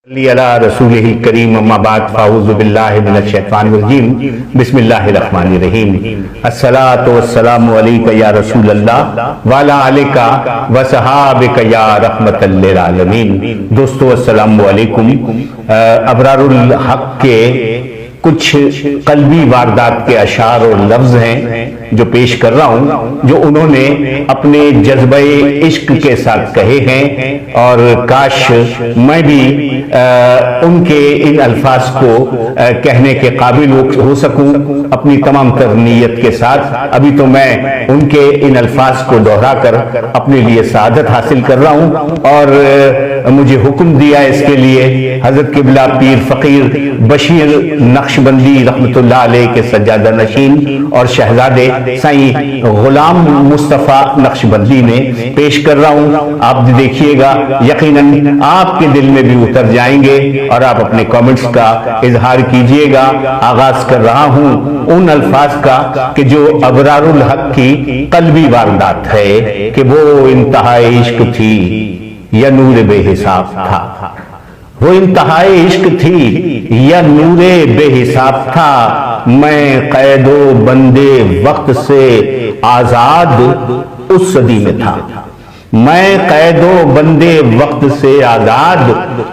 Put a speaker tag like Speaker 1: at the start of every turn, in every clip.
Speaker 1: علی رسولہ الکریم اما بعد فاعوذ باللہ من الشیطان الرجیم بسم اللہ الرحمن الرحیم الصلاۃ والسلام علیک یا رسول اللہ وعلی آلک وصحابک یا رحمت للعالمین۔ دوستو السلام علیکم۔ ابرار الحق کے کچھ قلبی واردات کے اشعار اور لفظ ہیں جو پیش کر رہا ہوں، جو انہوں نے اپنے جذبہ عشق کے ساتھ کہے ہیں، اور کاش میں بھی ان کے ان الفاظ کو کہنے کے قابل ہو سکوں اپنی تمام تر نیت کے ساتھ۔ ابھی تو میں ان کے ان الفاظ کو دہرا کر اپنے لیے سعادت حاصل کر رہا ہوں، اور مجھے حکم دیا اس کے لیے حضرت قبلہ پیر فقیر بشیر نقشبندی رحمت اللہ علیہ کے سجادہ نشین اور شہزادے سائیں غلام مصطفیٰ نقشبندی نے پیش کر رہا ہوں۔ آپ دیکھیے گا، یقیناً آپ کے دل میں بھی اتر جائیں گے اور آپ اپنے کامنٹس کا اظہار کیجئے گا۔ آغاز کر رہا ہوں ان الفاظ کا کہ جو ابرار الحق کی قلبی واردات ہے کہ وہ انتہائی عشق تھی یا نور بے حساب تھا، وہ انتہائی عشق تھی یا نور بے حساب تھا، میں قید و بندے وقت سے آزاد اس صدی میں تھا، میں قید و بندے وقت سے آزاد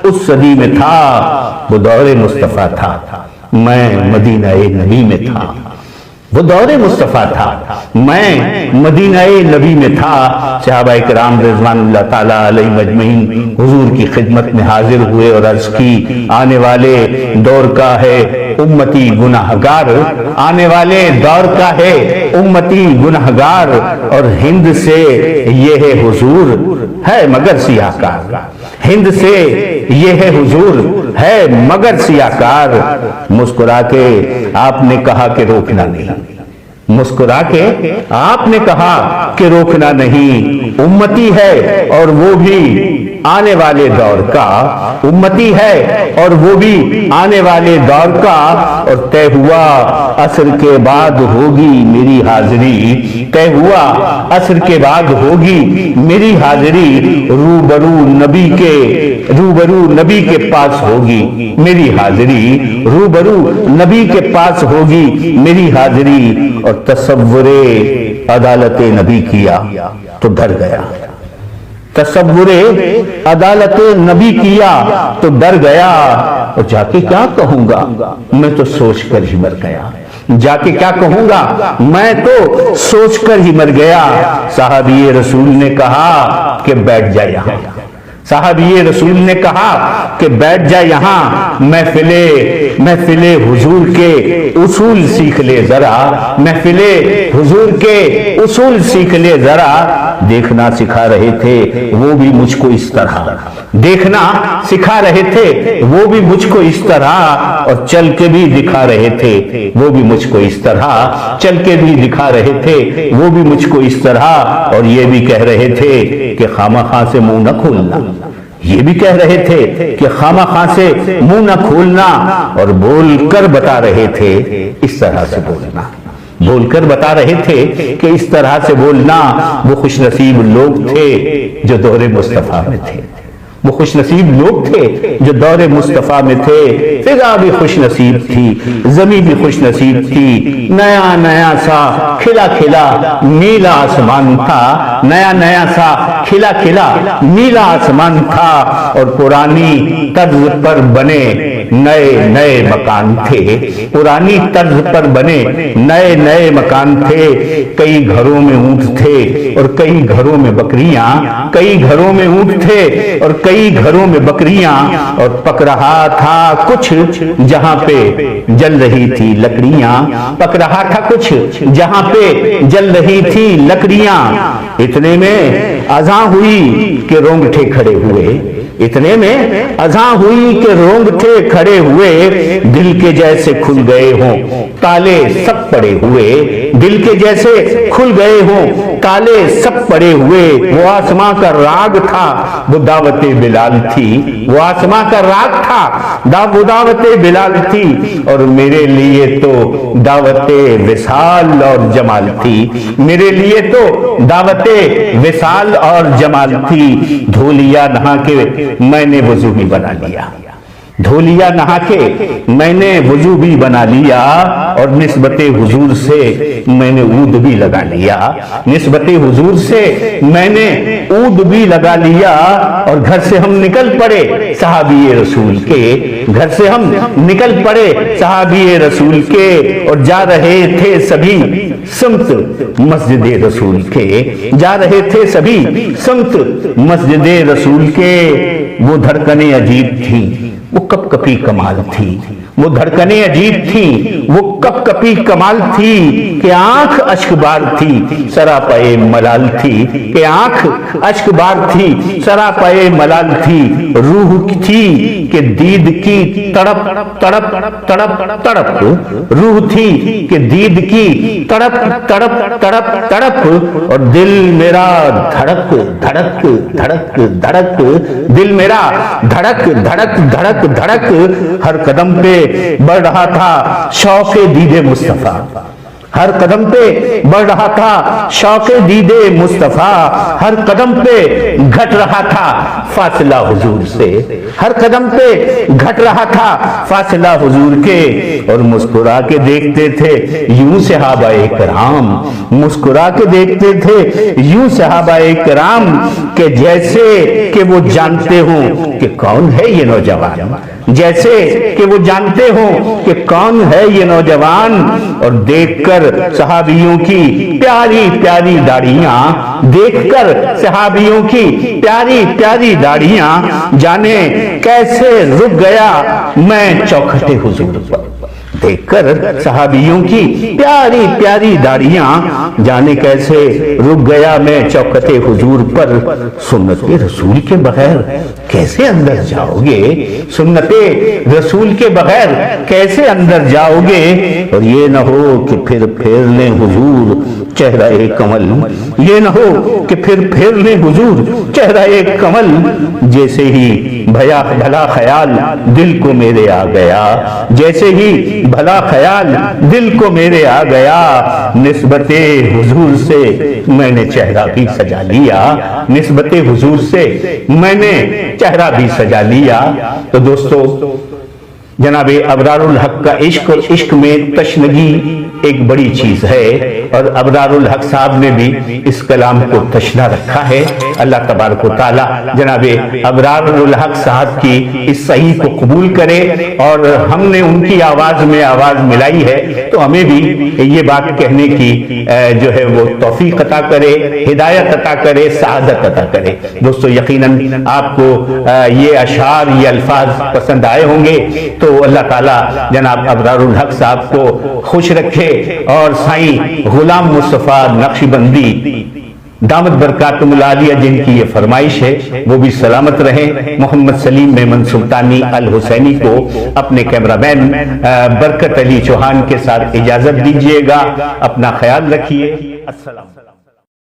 Speaker 1: اس صدی میں تھا، وہ دور مصطفیٰ تھا، میں مدینہ نبی میں تھا، وہ دور مصطفیٰ تھا، میں مدینہ نبی میں تھا۔ صحابہ کرام رضوان اللہ تعالیٰ علیہ مجمعین حضور کی خدمت میں حاضر ہوئے اور عرض کی، آنے والے دور کا ہے امتی گناہگار، آنے والے دور کا ہے امتی گناہگار، اور ہند سے یہ ہے حضور ہے مگر سیاہ کار، ہند سے یہ ہے حضور ہے مگر سیاہ کار۔ مسکرا کے آپ نے کہا کہ روکنا نہیں، مسکرا کے آپ نے کہا کہ روکنا نہیں، امتی ہے اور وہ بھی آنے والے دور کا، امتی ہے اور وہ بھی آنے والے دور کا، اور طے ہوا عصر کے بعد ہوگی میری حاضری، طے ہوا عصر کے بعد ہوگی میری حاضری، روبرو نبی کے پاس ہوگی میری حاضری، روبرو نبی کے پاس ہوگی میری حاضری، اور تصور عدالت نبی کیا تو ڈر گیا، تصور عدالت نبی کیا تو ڈر گیا، اور جا کے کیا کہوں گا میں تو سوچ کر ہی مر گیا، جا کے کیا کہوں گا میں تو سوچ کر ہی مر گیا۔ صحابی رسول نے کہا کہ بیٹھ جا یہاں، صحابی رسول نے کہا کہ بیٹھ جا یہاں، محفل حضور کے اصول سیکھ لے ذرا، محفل حضور کے اصول سیکھ لے ذرا، دیکھنا سکھا رہے تھے وہ بھی مجھ کو اس طرح، دیکھنا سکھا رہے تھے وہ بھی مجھ کو اس طرح، اور چل کے بھی دکھا رہے تھے وہ بھی مجھ کو اس طرح، چل کے بھی دکھا رہے تھے وہ بھی مجھ کو اس طرح، اور یہ بھی کہہ رہے تھے کہ خامخواہ سے منہ نہ کھولنا، یہ بھی کہہ رہے تھے کہ خامخواہ سے منہ نہ کھولنا، اور بول کر بتا رہے تھے اس طرح سے بولنا، بول کر بتا رہے تھے کہ اس طرح سے بولنا۔ وہ خوش نصیب لوگ تھے جو دور مصطفیٰ میں تھے، وہ خوش نصیب لوگ تھے جو دور مصطفیٰ میں تھے، فضا بھی خوش نصیب تھی، زمین بھی خوش نصیب تھی، نیا نیا سا کھلا کھلا نیلا آسمان تھا، نیا نیا سا کھلا کھلا نیلا آسمان تھا، اور پرانی طرز پر بنے نئے نئے مکان تھے، پرانی طرز پر بنے نئے نئے مکان تھے، کئی گھروں میں اونٹ تھے اور کئی گھروں میں بکریاں، کئی گھروں میں اونٹ تھے اور کئی گھروں میں بکریاں، اور پک رہا تھا کچھ جہاں پہ جل رہی تھی لکڑیاں، پک رہا تھا کچھ جہاں پہ جل رہی تھی لکڑیاں، اتنے میں اذان ہوئی کہ رونگٹے کھڑے ہوئے، اتنے میں اذان ہوئی کہ رونگٹے کھڑے ہوئے، دل کے جیسے کھل گئے ہوں تالے سب پڑے ہوئے، دل کے جیسے کھل گئے ہوں تالے سب پڑے ہوئے، وہ آسماں کا راگ تھا وہ دعوت بلال تھی، وہ آسماں کا راگ تھا وہ دعوت بلال تھی، اور میرے لیے تو دعوت وصال اور جمال تھی، میرے لیے تو دعوت وصال اور جمال تھی، دھو لیا نہا کے میں نے وضو بھی بنا لیا، دھو لیا نہا کے میں نے وضو بھی بنا لیا اور نسبت حضور سے میں نے عود بھی لگا لیا، نسبت حضور سے میں نے عود بھی لگا لیا، اور گھر سے ہم نکل پڑے صحابی رسول کے، گھر سے ہم نکل پڑے صحابی رسول کے، اور جا رہے تھے سبھی سمت مسجد رسول کے، جا رہے تھے سبھی سمت مسجد رسول کے۔ وہ دھڑکنیں عجیب تھیں، وہ کپ کپی کمال تھی، وہ دھڑکنیں عجیب تھیں، وہ کپ کپی کمال تھی، کہ آنکھ اشک بار تھی سراپائے ملال تھی، کہ آنکھ اشک بار تھی سراپائے ملال تھی، روح تھی کہ دید کی تڑپ تڑپ تڑپ تڑپ، روح تھی کہ دید کی تڑپ تڑپ تڑپ تڑپ، اور دل میرا دھڑک دھڑک دھڑک دھڑک، دل میرا دھڑک دھڑک دھڑک دھڑک، ہر قدم پہ بڑھ رہا تھا شوق دید مصطفیٰ، ہر قدم پہ بڑھ رہا تھا شوق دید مصطفیٰ، ہر قدم پہ گھٹ رہا تھا فاصلہ حضور سے، ہر قدم پہ گھٹ رہا تھا فاصلہ حضور کے، اور مسکرا کے دیکھتے تھے یوں صحابہ کرام، مسکرا کے دیکھتے تھے یوں صحابہ کرام، کہ جیسے کہ وہ جانتے ہوں کہ کون ہے یہ نوجوان، جیسے کہ وہ جانتے ہوں کہ کون ہے یہ نوجوان، اور دیکھ کر صحابیوں کی پیاری پیاری داڑیاں، دیکھ کر صحابیوں کی پیاری پیاری داڑیاں، جانے کیسے رک گیا میں چوکھٹ حضور پر، دیکھ کر صحابیوں کی پیاری پیاری داڑیاں، جانے کیسے رک گیا میں چوکھٹ حضور پر، سنت رسول کے بغیر کیسے اندر جاؤ گے، سنت رسول کے بغیر کیسے اندر جاؤ گے، اور یہ نہ ہو کہ پھر پھیر لیں حضور چہرہ کمل، یہ نہ ہو کہ پھر پھیر لیں حضور چہرہ کمل، جیسے ہی بھلا خیال دل کو میرے آ گیا، جیسے ہی بھلا خیال دل کو میرے آ گیا، نسبت حضور سے میں نے چہرہ بھی سجا لیا، نسبت حضور سے میں نے چہرہ بھی سجا لیا۔ تو دوستو، جناب ابرار الحق کا عشق، اور عشق میں تشنگی ایک بڑی چیز ہے، اور ابرار الحق صاحب نے بھی اس کلام کو تشنا رکھا ہے۔ اللہ تبارک و تعالی جناب ابرار الحق صاحب کی اس صحیح کو قبول کرے، اور ہم نے ان کی آواز میں آواز ملائی ہے تو ہمیں بھی یہ بات کہنے کی جو ہے وہ توفیق عطا کرے، ہدایت عطا کرے، سعادت عطا کرے۔ دوستو، یقیناً آپ کو یہ اشعار، یہ الفاظ پسند آئے ہوں گے، تو اللہ تعالیٰ جناب ابرار الحق صاحب کو خوش رکھے، اور سائیں غلام مصطفیٰ نقشبندی دامت برکاتہم العالیہ جن کی یہ فرمائش ہے وہ بھی سلامت رہیں۔ محمد سلیم میمن سلطانی الحسینی کو اپنے کیمرہ مین برکت علی چوہان کے ساتھ اجازت دیجیے گا۔ اپنا خیال رکھیے۔ السلام۔